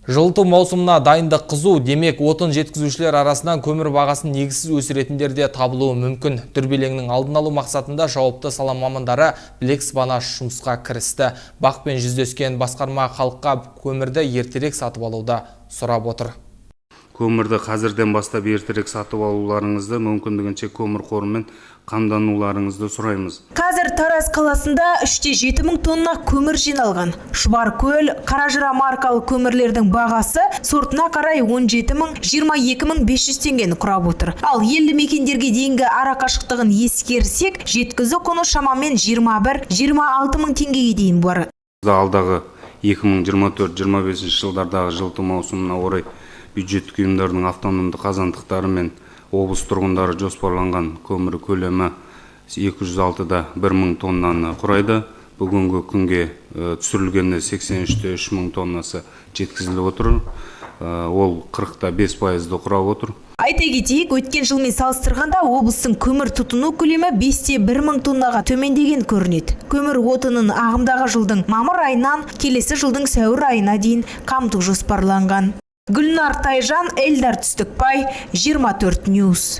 Жылыту маусымына дайындық қызу, демек отын жеткізушілер арасынан көмір бағасын негізсіз өсіретіндер де табылуы мүмкін. Дүрбелеңнің алдын алу мақсатында жауапты сала мамандары білек сыбана жұмысқа кірісті. Бақпен жүздескен басқарма халыққа көмірді ертерек сатып алуды сұрап отыр. Көмірді қазірден бастап ертерек сатып алуларыңызды, мүмкіндігінше көмір қорымен қамдануларыңызды сұраймыз. Қазір Тараз қаласында 3-7 мың тонна көмір жиналған. Шұбаркөл, Қаражыра маркалы көмірлердің бағасы сортына қарай 17 мың, 22 мың 500 теңгені құрап отыр. Ал елді мекендерге дейінгі ара қашықтығын ескерсек, жеткізу құны шамамен 21-26 мың теңгеге дейін бар. Алдағы 2024-25 жылдардағы жылыту маусымына орай бюджеттік ұйымдардың автономды қазандықтары мен облыс тұрғындары жоспарланған көмір көлемі 206-да 1 мың тоннаны құрайды. Бүгінгі күнге түсірілгенде 83-те 3 мың тоннасы жеткізіліп отыр. Ол 40-та 5%-ды құрап отыр. Айта кетейік, өткен жылмен салыстырғанда облыстың көмір тұтыну көлемі 5-те 1 мың тоннаға төмендеген көрінеді. Көмір отынын ағымдағы жылдың мамыр айынан келесі жылдың сәуір айына дейін қамту жоспарланған. Гүлнар Тайжан, Эльдар Түстікбай, 24 Ньюс.